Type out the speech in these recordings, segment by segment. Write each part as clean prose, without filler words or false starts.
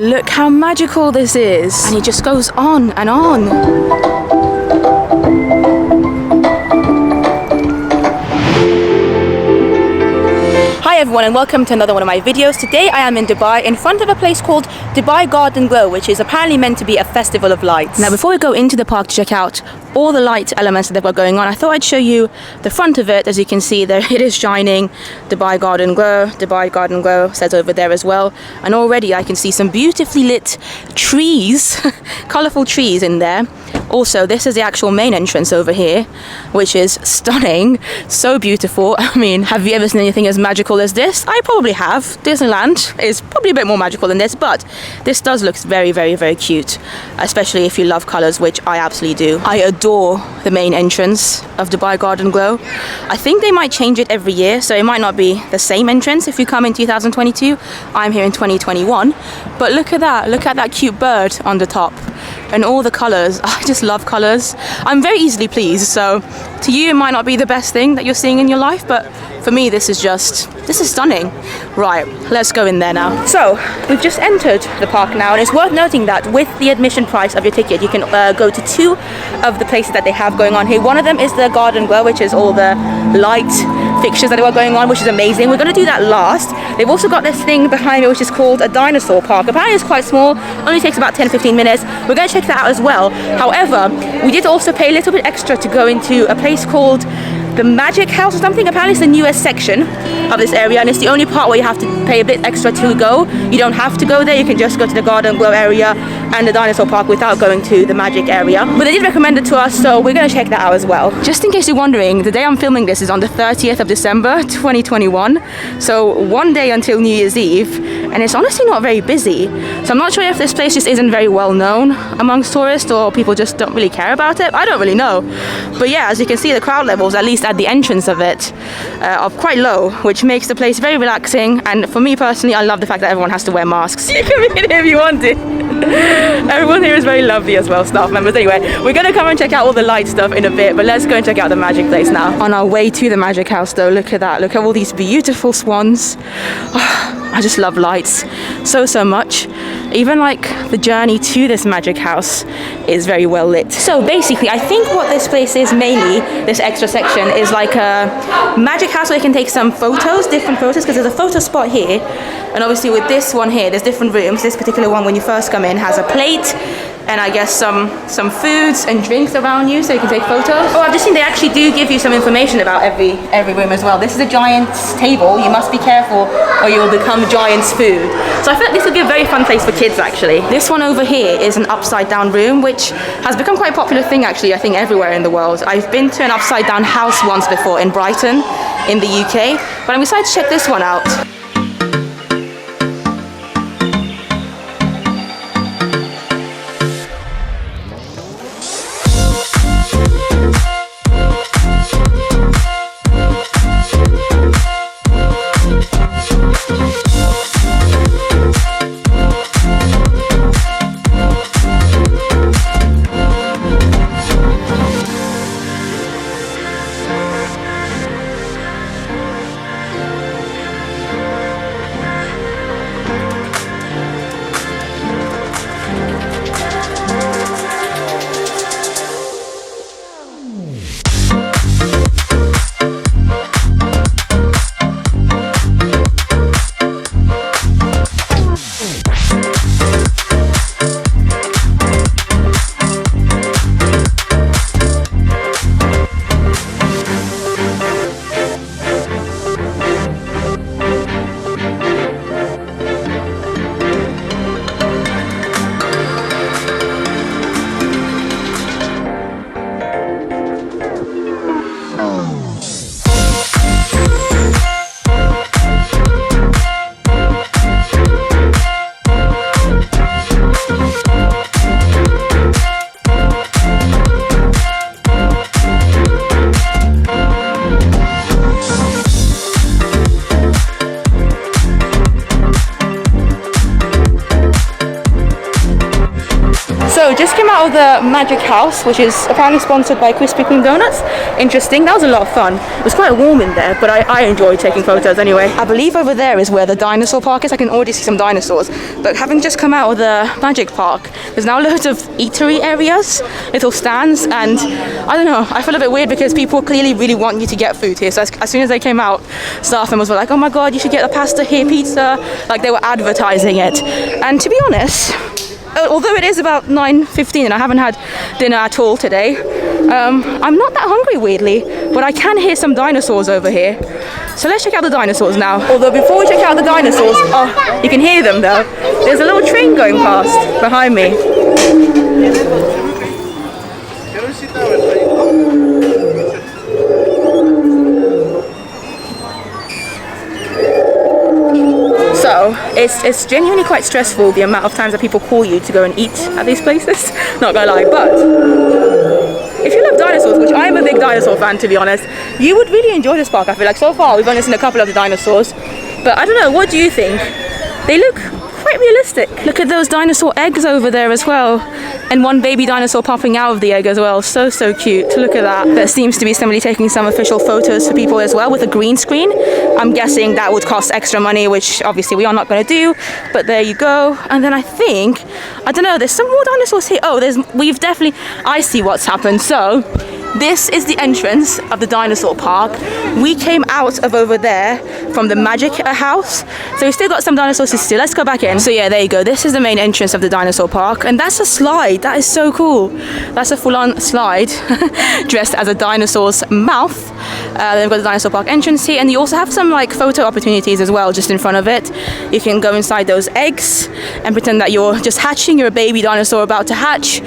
Look how magical this is. And it just goes on and on. Hi everyone and welcome to another one of my videos. Today I am in Dubai in front of a place called Dubai Garden Glow, which is apparently meant to be a festival of lights. Now before we go into the park to check out all the light elements that they've got going on, I thought I'd show you the front of it. As you can see there, it is shining. Dubai Garden Glow says over there as well. And already I can see some beautifully lit trees, colourful trees in there. Also, this is the actual main entrance over here, which is stunning, so beautiful. I mean, have you ever seen anything as magical as this? I probably have. Disneyland is probably a bit more magical than this, but this does look very, very, very cute, especially if you love colours, which I absolutely do. I adore the main entrance of Dubai Garden Glow. I think they might change it every year, so it might not be the same entrance if you come in 2022. I'm here in 2021, but look at that cute bird on the top. And all the colours, I just love colours. I'm very easily pleased, so to you it might not be the best thing that you're seeing in your life, but for me this is stunning. Right, let's go in there now. So, we've just entered the park now, and it's worth noting that with the admission price of your ticket, you can go to two of the places that they have going on here. One of them is the Garden Glow, which is all the light fixtures that are going on, which is amazing. We're going to do that last. They've also got this thing behind me which is called a Dinosaur Park. Apparently it's quite small, only takes about 10-15 minutes. We're going to check that out as well. However, we did also pay a little bit extra to go into a place called the Magic House or something. Apparently it's the newest section of this area, and it's the only part where you have to pay a bit extra to go. You don't have to go there, you can just go to the Garden Glow area and the Dinosaur Park without going to the Magic area. But they did recommend it to us, so we're going to check that out as well. Just in case you're wondering, the day I'm filming this is on the 30th of December 2021, so one day until New Year's Eve, and it's honestly not very busy. So I'm not sure if this place just isn't very well known amongst tourists, or people just don't really care about it. I don't really know. But yeah, as you can see, the crowd levels, at least at the entrance of it, are quite low, which makes the place very relaxing. And for me personally, I love the fact that everyone has to wear masks. You can be in here if you want to. Everyone here is very lovely as well, staff members. Anyway, we're going to come and check out all the light stuff in a bit, but let's go and check out the magic place now. On our way to the Magic House though, look at that. Look at all these beautiful swans. Oh, I just love lights so much. Even like the journey to this Magic House is very well lit. So basically, I think what this place is mainly, this extra section, is like a Magic House where you can take some photos, different photos, because there's a photo spot here. And obviously with this one here, there's different rooms. This particular one, when you first come in, has a plate and I guess some foods and drinks around you so you can take photos. Oh, I've just seen they actually do give you some information about every room as well. This is a giant's table. You must be careful or you will become giant's food. So I feel like this would be a very fun place for kids actually. This one over here is an upside down room, which has become quite a popular thing actually, I think everywhere in the world. I've been to an upside down house once before in Brighton in the UK, but I'm excited to check this one out. So just came out of the Magic House, which is apparently sponsored by Krispy Kreme donuts. Interesting. That was a lot of fun. It was quite warm in there, but I enjoyed taking photos anyway. I believe over there is where the Dinosaur Park is. I can already see some dinosaurs. But having just come out of the Magic Park, there's now loads of eatery areas, little stands, and I don't know, I feel a bit weird because people clearly really want you to get food here. So as soon as they came out, staff members were like, oh my god, you should get the pasta here, pizza. Like they were advertising it. And to be honest, although it is about 9:15 and I haven't had dinner at all today, I'm not that hungry weirdly, but I can hear some dinosaurs over here. So let's check out the dinosaurs now. Although before we check out the dinosaurs, oh, you can hear them though. There's a little train going past behind me. So it's genuinely quite stressful the amount of times that people call you to go and eat at these places. Not gonna lie, but if you love dinosaurs, which I'm a big dinosaur fan to be honest, you would really enjoy this park. I feel like so far we've only seen a couple of the dinosaurs, but I don't know, what do you think? They look quite realistic. Look at those dinosaur eggs over there as well, and one baby dinosaur popping out of the egg as well. So cute. Look at that. There seems to be somebody taking some official photos for people as well with a green screen. I'm guessing that would cost extra money, which obviously we are not going to do, but there you go. And then I think, I don't know, there's some more dinosaurs here. Oh, I see what's happened. So this is the entrance of the Dinosaur Park. We came out of over there from the Magic House, so we've still got some dinosaurs to see. Let's go back in. So yeah, there you go. This is the main entrance of the Dinosaur Park, and that's a slide. That is so cool. That's a full-on slide dressed as a dinosaur's mouth. They've got the Dinosaur Park entrance here, and you also have some like photo opportunities as well just in front of it. You can go inside those eggs and pretend that you're just hatching. You're a baby dinosaur about to hatch.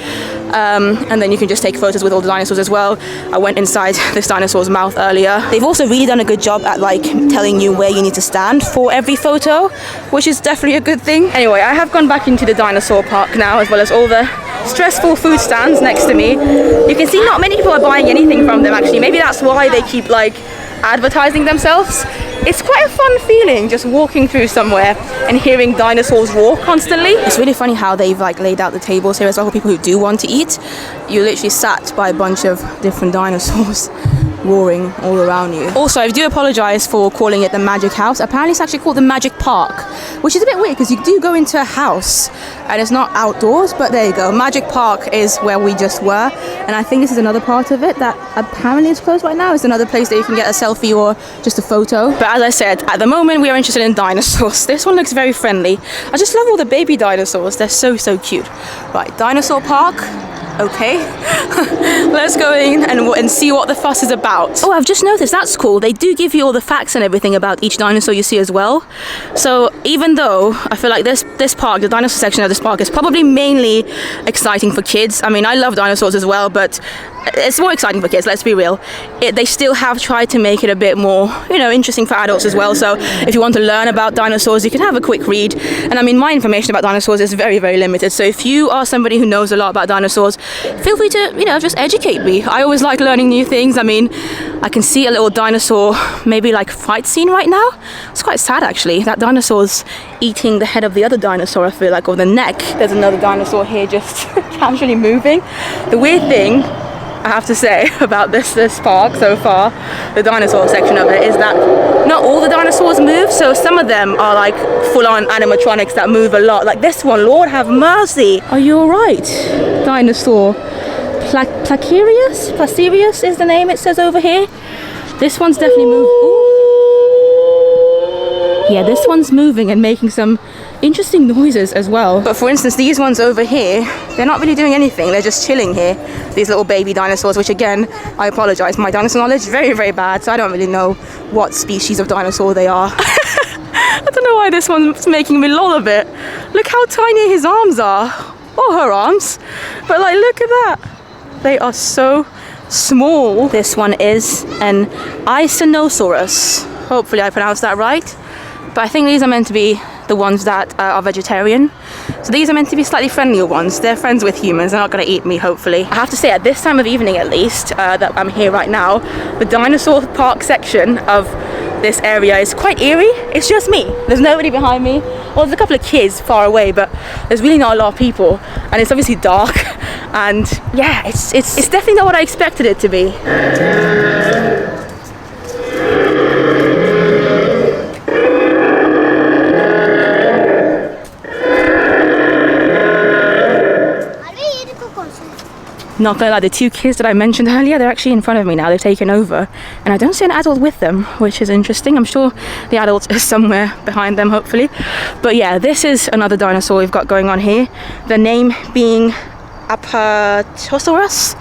And then you can just take photos with all the dinosaurs as well. I went inside this dinosaur's mouth earlier. They've also really done a good job at like telling you where you need to stand for every photo, which is definitely a good thing. Anyway, I have gone back into the Dinosaur Park now, as well as all the stressful food stands next to me. You can see not many people are buying anything from them actually. Maybe that's why they keep like advertising themselves. It's quite a fun feeling just walking through somewhere and hearing dinosaurs roar constantly. It's really funny how they've like laid out the tables here as well for people who do want to eat. You literally sat by a bunch of different dinosaurs roaring all around you. Also, I do apologize for calling it the Magic House. Apparently it's actually called the Magic Park, which is a bit weird because you do go into a house and it's not outdoors, but there you go. Magic Park is where we just were, and I think this is another part of it that apparently is closed right now. It's another place that you can get a selfie or just a photo. But as I said, at the moment we are interested in dinosaurs. This one looks very friendly. I just love all the baby dinosaurs. They're so cute. Right, Dinosaur Park. Okay, let's go in and see what the fuss is about. Oh, I've just noticed, that's cool. They do give you all the facts and everything about each dinosaur you see as well. So even though I feel like this park, the dinosaur section of this park, is probably mainly exciting for kids. I mean, I love dinosaurs as well, but it's more exciting for kids, let's be real. They still have tried to make it a bit more, you know, interesting for adults as well. So if you want to learn about dinosaurs, you can have a quick read. And I mean, my information about dinosaurs is very limited. So if you are somebody who knows a lot about dinosaurs, feel free to, you know, just educate me. I always like learning new things. I mean, I can see a little dinosaur, maybe like fight scene right now. It's quite sad actually. That dinosaur's eating the head of the other dinosaur, I feel like, or the neck. There's another dinosaur here just casually moving. The weird thing I have to say about this park so far, the dinosaur section of it, is that not all the dinosaurs move. So some of them are like full-on animatronics that move a lot. Like this one, Lord have mercy. Are you alright? Dinosaur. Placerius is the name it says over here. This one's definitely moving. Yeah, this one's moving and making some interesting noises as well. But for instance, these ones over here, they're not really doing anything. They're just chilling here. These little baby dinosaurs, which again, I apologize. My dinosaur knowledge is very bad, so I don't really know what species of dinosaur they are. I don't know why this one's making me lol a bit. Look how tiny his arms are. Or her arms. But like, look at that. They are so small. This one is an Isinosaurus. Hopefully I pronounced that right. But I think these are meant to be the ones that are vegetarian. So these are meant to be slightly friendlier ones. They're friends with humans. They're not going to eat me, hopefully. I have to say, at this time of evening at least, that I'm here right now, the Dinosaur Park section of this area is quite eerie. It's just me. There's nobody behind me. Well, there's a couple of kids far away, but there's really not a lot of people, and it's obviously dark. And yeah, it's definitely not what I expected it to be. Not gonna lie, the two kids that I mentioned earlier, they're actually in front of me now. They've taken over, and I don't see an adult with them, which is interesting. I'm sure the adult is somewhere behind them, hopefully. But yeah, this is another dinosaur we've got going on here. The name being Apatosaurus.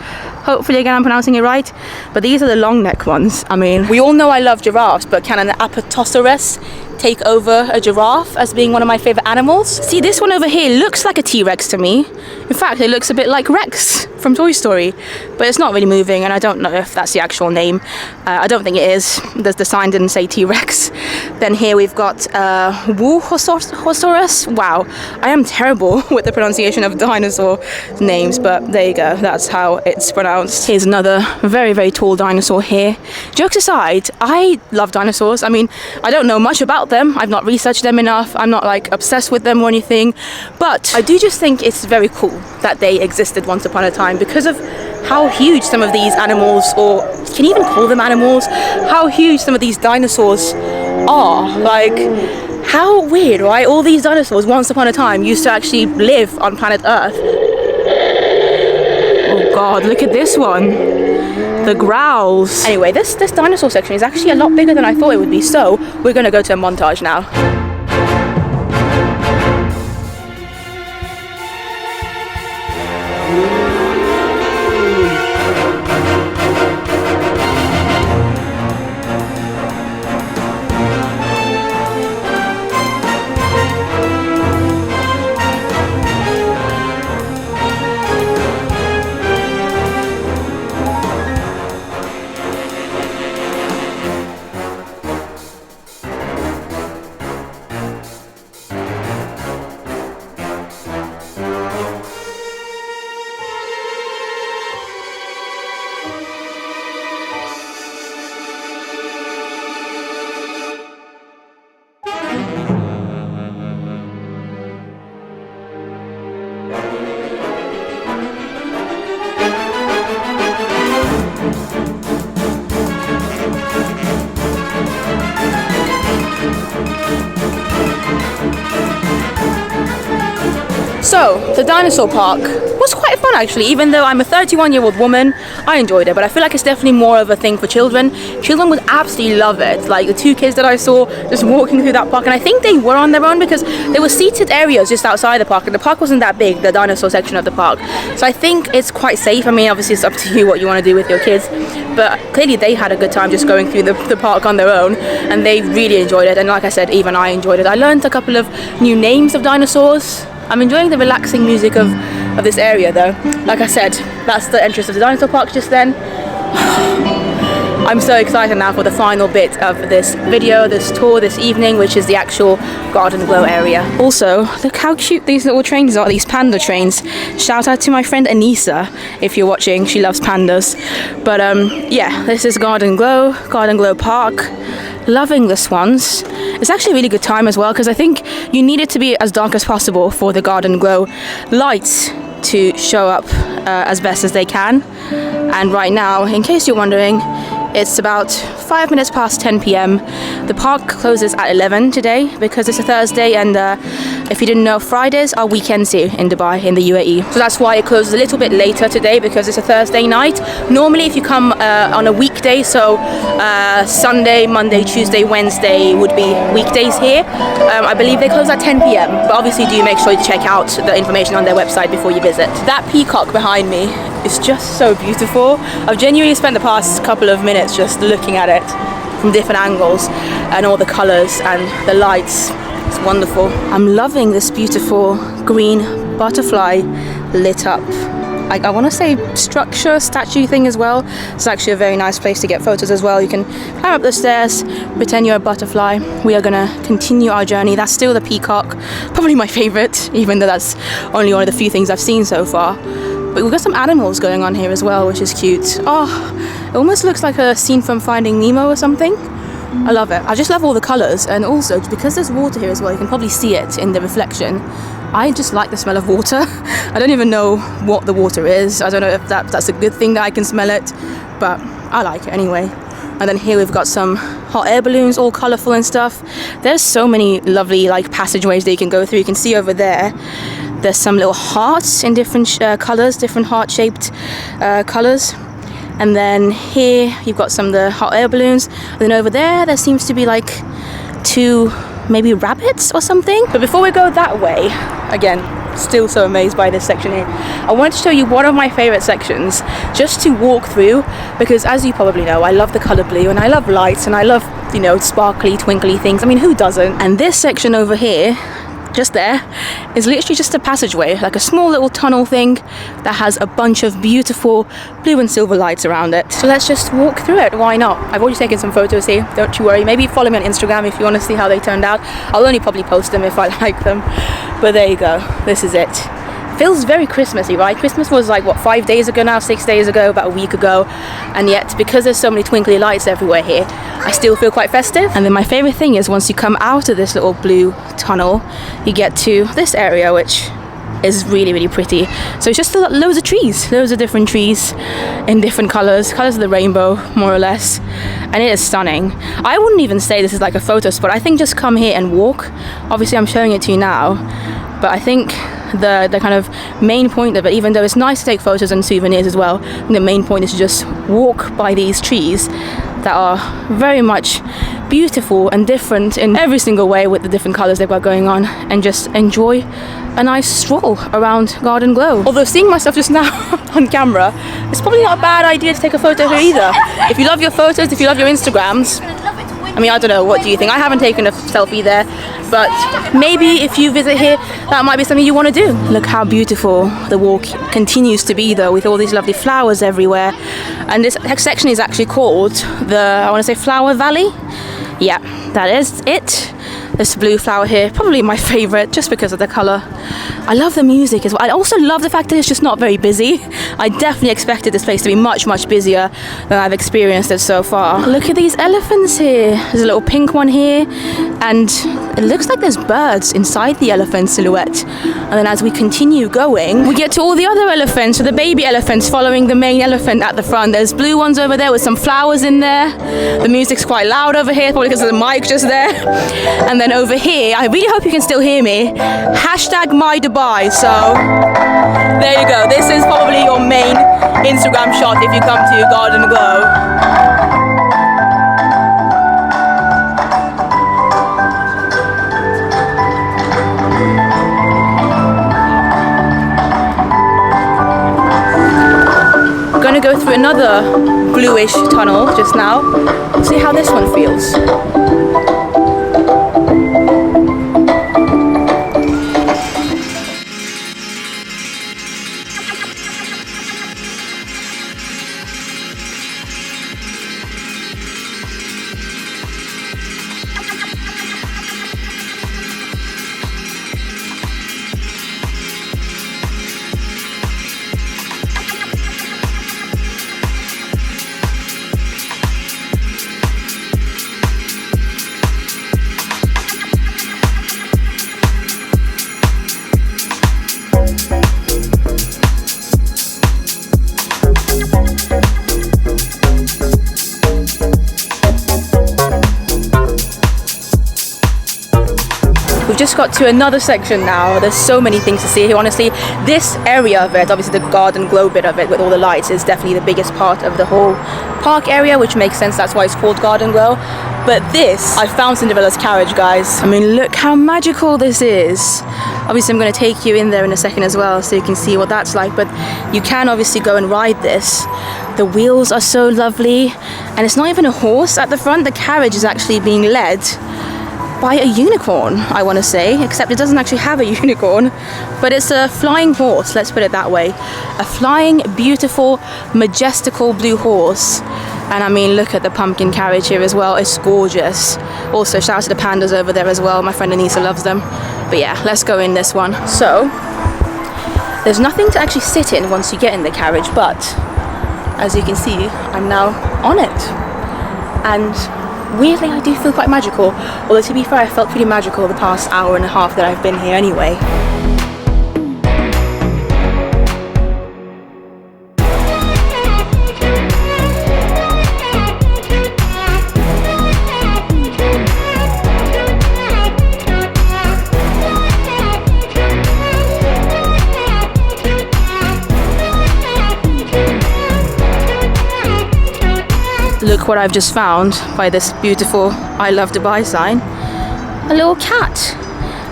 Hopefully again I'm pronouncing it right. But these are the long neck ones. I mean, we all know I love giraffes, but can an Apatosaurus take over a giraffe as being one of my favorite animals? See, this one over here looks like a T-Rex to me. In fact, it looks a bit like Rex from Toy Story, but it's not really moving, and I don't know if that's the actual name. I don't think it is. The sign didn't say T-Rex. Then here we've got Wuhosaurus. Wow, I am terrible with the pronunciation of dinosaur names, but there you go, that's how it's pronounced. Here's another very, very tall dinosaur here. Jokes aside, I love dinosaurs. I mean, I don't know much about them. I've not researched them enough. I'm not like obsessed with them or anything, but I do just think it's very cool that they existed once upon a time because of how huge some of these animals, or can you even call them animals, how huge some of these dinosaurs are. Like, how weird, right? All these dinosaurs once upon a time used to actually live on planet Earth. Oh god, look at this one. The growls. Anyway, this dinosaur section is actually a lot bigger than I thought it would be, so we're gonna go to a montage now. So, the Dinosaur Park was quite fun actually. Even though I'm a 31-year-old woman, I enjoyed it, but I feel like it's definitely more of a thing for children. Children would absolutely love it. Like the two kids that I saw just walking through that park, and I think they were on their own because there were seated areas just outside the park, and the park wasn't that big, the dinosaur section of the park. So I think it's quite safe. I mean, obviously it's up to you what you want to do with your kids, but clearly they had a good time just going through the park on their own, and they really enjoyed it. And like I said, even I enjoyed it. I learned a couple of new names of dinosaurs. I'm enjoying the relaxing music of this area though. Like I said, that's the entrance of the dinosaur park just then. I'm so excited now for the final bit of this video, this tour this evening, which is the actual Garden Glow area. Also, look how cute these little trains are, these panda trains. Shout out to my friend Anissa, if you're watching, she loves pandas. But yeah, this is Garden Glow Park. Loving the swans. It's actually a really good time as well, because I think you need it to be as dark as possible for the Garden Glow lights to show up as best as they can. And right now, in case you're wondering, it's about 5 minutes past 10 p.m. The park closes at 11 today because it's a Thursday, and if you didn't know, Fridays are weekends here in Dubai, in the UAE. So that's why it closes a little bit later today, because it's a Thursday night. Normally if you come on a weekday, so Sunday, Monday, Tuesday, Wednesday would be weekdays here. I believe they close at 10 p.m. But obviously do make sure you check out the information on their website before you visit. That peacock behind me is just so beautiful. I've genuinely spent the past couple of minutes just looking at it from different angles and all the colors and the lights. It's wonderful. I'm loving this beautiful green butterfly lit up, I want to say statue thing as well. It's actually a very nice place to get photos as well. You can climb up the stairs, pretend you're a butterfly. We are gonna continue our journey. That's still the peacock, probably my favorite, even though that's only one of the few things I've seen so far. But we've got some animals going on here as well, which is cute. Oh, it almost looks like a scene from Finding Nemo or something. I love it. I just love all the colours, and also because there's water here as well, you can probably see it in the reflection. I just like the smell of water. I don't even know what the water is. I don't know if that's a good thing that I can smell it, but I like it anyway. And then here we've got some hot air balloons, all colourful and stuff. There's so many lovely like passageways that you can go through. You can see over there, there's some little hearts in different colours, different heart-shaped colours. And then here you've got some of the hot air balloons. And then over there seems to be like 2 maybe rabbits or something. But before we go that way, again, still so amazed by this section here, I wanted to show you one of my favorite sections just to walk through, because as you probably know, I love the color blue and I love lights and I love, you know, sparkly twinkly things. I mean, who doesn't? And this section over here, just there, is literally just a passageway, like a small little tunnel thing that has a bunch of beautiful blue and silver lights around it. So let's just walk through it. Why not? I've already taken some photos here, don't you worry. Maybe follow me on Instagram if you want to see how they turned out. I'll only probably post them if I like them. But there you go, this is it. Feels very Christmassy, right? Christmas was like, what, 5 days ago now, 6 days ago, about a week ago. And yet, because there's so many twinkly lights everywhere here, I still feel quite festive. And then my favorite thing is once you come out of this little blue tunnel, you get to this area, which is really, really pretty. So it's just loads of trees, loads of different trees in different colors of the rainbow, more or less. And it is stunning. I wouldn't even say this is like a photo spot. I think just come here and walk. Obviously, I'm showing it to you now, but I think the kind of main point of it, even though it's nice to take photos and souvenirs as well, the main point is to just walk by these trees that are very much beautiful and different in every single way with the different colors they've got going on, and just enjoy a nice stroll around Garden Glow. Although seeing myself just now on camera, it's probably not a bad idea to take a photo here either. If you love your photos, if you love your Instagrams, I mean, I don't know, what do you think? I haven't taken a selfie there, but maybe if you visit here, that might be something you want to do. Look how beautiful the walk continues to be though, with all these lovely flowers everywhere. And this section is actually called I want to say Flower Valley. Yeah, that is it. This blue flower here, probably my favorite just because of the color. I love the music as well. I also love the fact that it's just not very busy. I definitely expected this place to be much, much busier than I've experienced it so far. Look at these elephants here. There's a little pink one here, and it looks like there's birds inside the elephant silhouette. And then as we continue going, we get to all the other elephants, so the baby elephants following the main elephant at the front. There's blue ones over there with some flowers in there. The music's quite loud over here, probably because of the mic just there. And then over here, I really hope you can still hear me, hashtag my Dubai. So there you go. This is probably your main Instagram shot if you come to Garden Glow. Going to go through another bluish tunnel just now. See how this one feels. We've just got to another section now. There's so many things to see here, honestly. This area of it, obviously the Garden Glow bit of it with all the lights, is definitely the biggest part of the whole park area, which makes sense, that's why it's called Garden Glow. But this, I found Cinderella's carriage, guys. I mean, look how magical this is. Obviously I'm going to take you in there in a second as well so you can see what that's like, but you can obviously go and ride this. The wheels are so lovely, and it's not even a horse at the front. The carriage is actually being led by a unicorn, I want to say, except it doesn't actually have a unicorn, but it's a flying horse, let's put it that way. A flying, beautiful, majestical blue horse. And I mean, look at the pumpkin carriage here as well, it's gorgeous. Also, shout out to the pandas over there as well, my friend Anissa loves them. But yeah, let's go in this one. So, there's nothing to actually sit in once you get in the carriage, but as you can see, I'm now on it. And weirdly I do feel quite magical, although to be fair I felt pretty magical the past hour and a half that I've been here anyway. Look what I've just found by this beautiful I love Dubai sign. A little cat.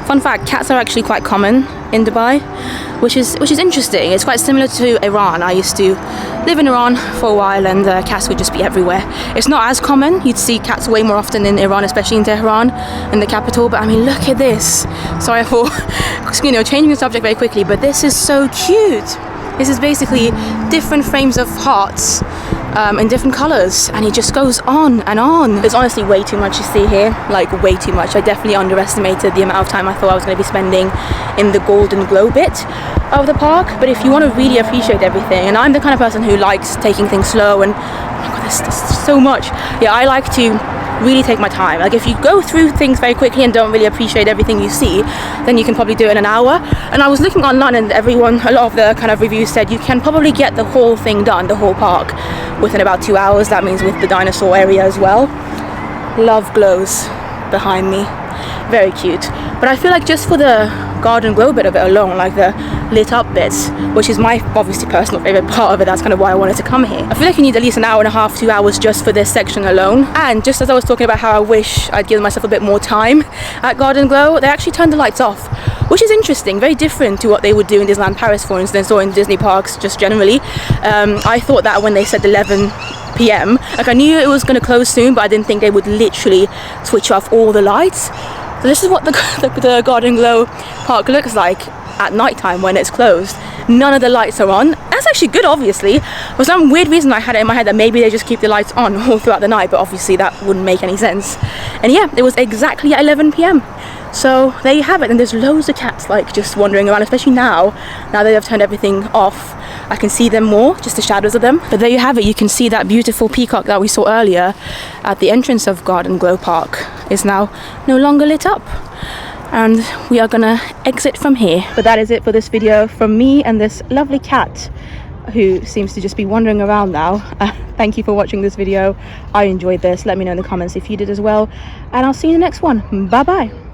Fun fact, cats are actually quite common in Dubai, which is interesting. It's quite similar to Iran. I used to live in Iran for a while and cats would just be everywhere. It's not as common. You'd see cats way more often in Iran, especially in Tehran, in the capital. But I mean, look at this. Sorry for changing the subject very quickly, but this is so cute. This is basically different frames of hearts in different colors, and it just goes on and on. There's honestly way too much to see here, like way too much. I definitely underestimated the amount of time I thought I was going to be spending in the golden glow bit of the park. But if you want to really appreciate everything, and I'm the kind of person who likes taking things slow, and oh my god, there's so much. Yeah, I like to really take my time. Like if you go through things very quickly and don't really appreciate everything you see, then you can probably do it in an hour. And I was looking online and a lot of the kind of reviews said you can probably get the whole thing done, the whole park, within about 2 hours. That means with the dinosaur area as well. Love glows behind me, very cute. But I feel like just for the garden glow bit of it alone, like the lit up bits, which is my obviously personal favorite part of it, that's kind of why I wanted to come here. I feel like you need at least an hour and a half, 2 hours just for this section alone. And just as I was talking about how I wish I'd given myself a bit more time at Garden Glow, they actually turned the lights off, which is interesting, very different to what they would do in Disneyland Paris, for instance, or in Disney parks just generally. I thought that when they said 11 p.m, like I knew it was going to close soon, but I didn't think they would literally switch off all the lights. So this is what the Garden Glow park looks like at night time when it's closed. None of the lights are on. That's actually good, obviously. For some weird reason I had it in my head that maybe they just keep the lights on all throughout the night, but obviously that wouldn't make any sense. And yeah, it was exactly at 11 p.m. So there you have it, and there's loads of cats like just wandering around, especially now that they've turned everything off. I can see them more, just the shadows of them. But there you have it, you can see that beautiful peacock that we saw earlier at the entrance of Garden Glow Park is now no longer lit up. And we are gonna exit from here. But that is it for this video from me and this lovely cat who seems to just be wandering around now. Thank you for watching this video. I enjoyed this. Let me know in the comments if you did as well. And I'll see you in the next one. Bye bye.